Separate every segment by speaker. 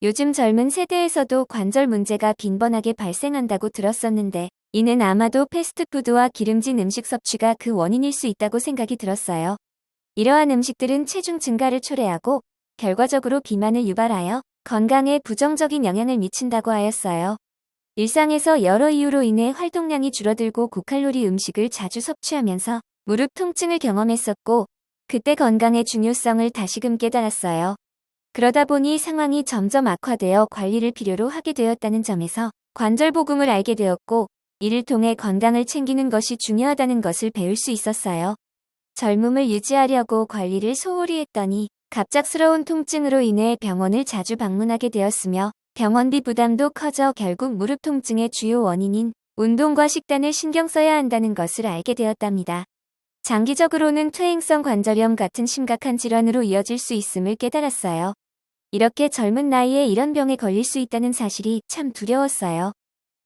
Speaker 1: 요즘 젊은 세대에서도 관절 문제가 빈번하게 발생한다고 들었었는데, 이는 아마도 패스트푸드와 기름진 음식 섭취가 그 원인일 수 있다고 생각이 들었어요. 이러한 음식들은 체중 증가를 초래하고 결과적으로 비만을 유발하여 건강에 부정적인 영향을 미친다고 하였어요. 일상에서 여러 이유로 인해 활동량이 줄어들고 고칼로리 음식을 자주 섭취하면서 무릎 통증을 경험했었고, 그때 건강의 중요성을 다시금 깨달았어요. 그러다 보니 상황이 점점 악화되어 관리를 필요로 하게 되었다는 점에서 관절보금을 알게 되었고, 이를 통해 건강을 챙기는 것이 중요하다는 것을 배울 수 있었어요. 젊음을 유지하려고 관리를 소홀히 했더니 갑작스러운 통증으로 인해 병원을 자주 방문하게 되었으며, 병원비 부담도 커져 결국 무릎 통증의 주요 원인인 운동과 식단을 신경 써야 한다는 것을 알게 되었답니다. 장기적으로는 퇴행성 관절염 같은 심각한 질환으로 이어질 수 있음을 깨달았어요. 이렇게 젊은 나이에 이런 병에 걸릴 수 있다는 사실이 참 두려웠어요.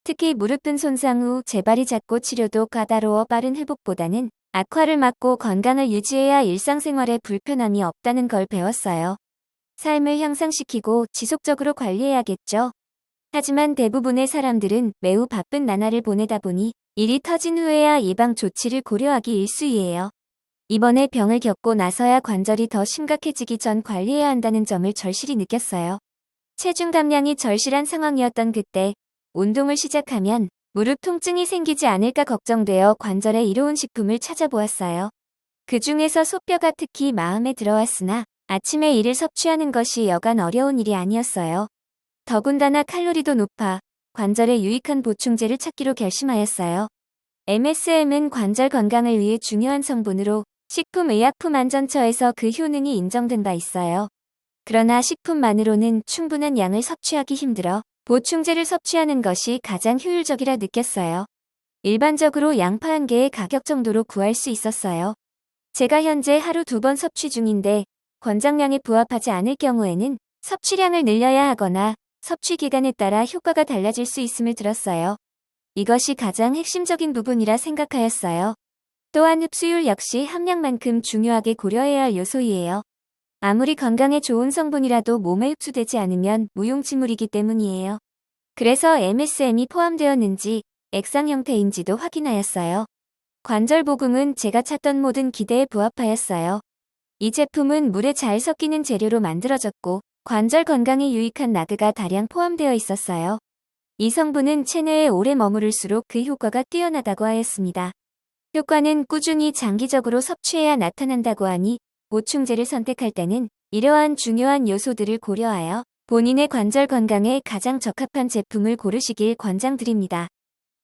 Speaker 1: 특히 무릎은 손상 후 재발이 잦고 치료도 까다로워 빠른 회복보다는 악화를 막고 건강을 유지해야 일상생활에 불편함이 없다는 걸 배웠어요. 삶을 향상시키고 지속적으로 관리해야겠죠. 하지만 대부분의 사람들은 매우 바쁜 나날을 보내다 보니 일이 터진 후에야 예방 조치를 고려하기 일쑤이해요. 이번에 병을 겪고 나서야 관절이 더 심각해지기 전 관리해야 한다는 점을 절실히 느꼈어요. 체중 감량이 절실한 상황이었던 그때 운동을 시작하면 무릎 통증이 생기지 않을까 걱정되어 관절에 이로운 식품을 찾아보았어요. 그 중에서 소뼈가 특히 마음에 들어왔으나 아침에 이를 섭취하는 것이 여간 어려운 일이 아니었어요. 더군다나 칼로리도 높아 관절에 유익한 보충제를 찾기로 결심하였어요. MSM은 관절 건강을 위해 중요한 성분으로 식품의약품안전처에서 그 효능이 인정된 바 있어요. 그러나 식품만으로는 충분한 양을 섭취하기 힘들어 보충제를 섭취하는 것이 가장 효율적이라 느꼈어요. 일반적으로 양파 1개의 가격 정도로 구할 수 있었어요. 제가 현재 하루 2번 섭취 중인데, 권장량에 부합하지 않을 경우에는 섭취량을 늘려야 하거나 섭취 기간에 따라 효과가 달라질 수 있음을 들었어요. 이것이 가장 핵심적인 부분이라 생각하였어요. 또한 흡수율 역시 함량만큼 중요하게 고려해야 할 요소이에요. 아무리 건강에 좋은 성분이라도 몸에 흡수되지 않으면 무용지물이기 때문이에요. 그래서 MSM이 포함되었는지 액상 형태인지도 확인하였어요. 관절보금은 제가 찾던 모든 기대에 부합하였어요. 이 제품은 물에 잘 섞이는 재료로 만들어졌고 관절 건강에 유익한 나그가 다량 포함되어 있었어요. 이 성분은 체내에 오래 머무를수록 그 효과가 뛰어나다고 하였습니다. 효과는 꾸준히 장기적으로 섭취해야 나타난다고 하니 보충제를 선택할 때는 이러한 중요한 요소들을 고려하여 본인의 관절 건강에 가장 적합한 제품을 고르시길 권장드립니다.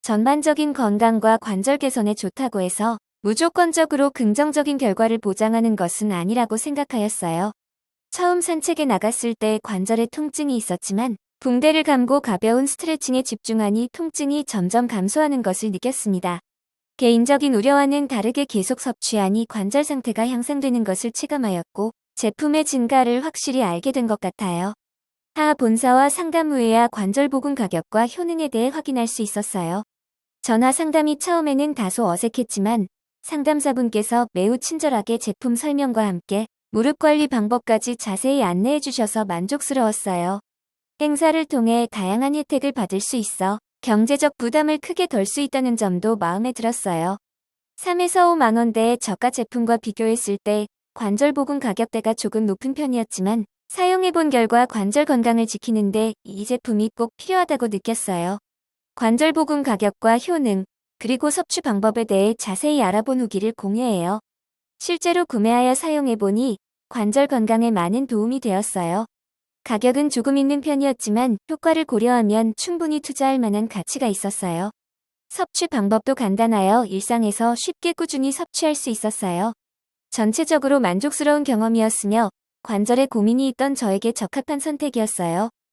Speaker 1: 전반적인 건강과 관절 개선에 좋다고 해서 무조건적으로 긍정적인 결과를 보장하는 것은 아니라고 생각하였어요. 처음 산책에 나갔을 때 관절에 통증이 있었지만 붕대를 감고 가벼운 스트레칭에 집중하니 통증이 점점 감소하는 것을 느꼈습니다. 개인적인 우려와는 다르게 계속 섭취하니 관절 상태가 향상되는 것을 체감하였고 제품의 진가를 확실히 알게 된 것 같아요. 타 본사와 상담 후에야 관절보금 가격과 효능에 대해 확인할 수 있었어요. 전화 상담이 처음에는 다소 어색했지만 상담사분께서 매우 친절하게 제품 설명과 함께 무릎 관리 방법까지 자세히 안내해 주셔서 만족스러웠어요. 행사를 통해 다양한 혜택을 받을 수 있어 경제적 부담을 크게 덜 수 있다는 점도 마음에 들었어요. 3에서 5만 원대의 저가 제품과 비교했을 때 관절보금 가격대가 조금 높은 편이었지만 사용해본 결과 관절 건강을 지키는데 이 제품이 꼭 필요하다고 느꼈어요. 관절보금 가격과 효능, 그리고 섭취 방법에 대해 자세히 알아본 후기를 공유해요. 실제로 구매하여 사용해보니 관절 건강에 많은 도움이 되었어요. 가격은 조금 있는 편이었지만 효과를 고려하면 충분히 투자할 만한 가치가 있었어요. 섭취 방법도 간단하여 일상에서 쉽게 꾸준히 섭취할 수 있었어요. 전체적으로 만족스러운 경험이었으며 관절에 고민이 있던 저에게 적합한 선택이었어요.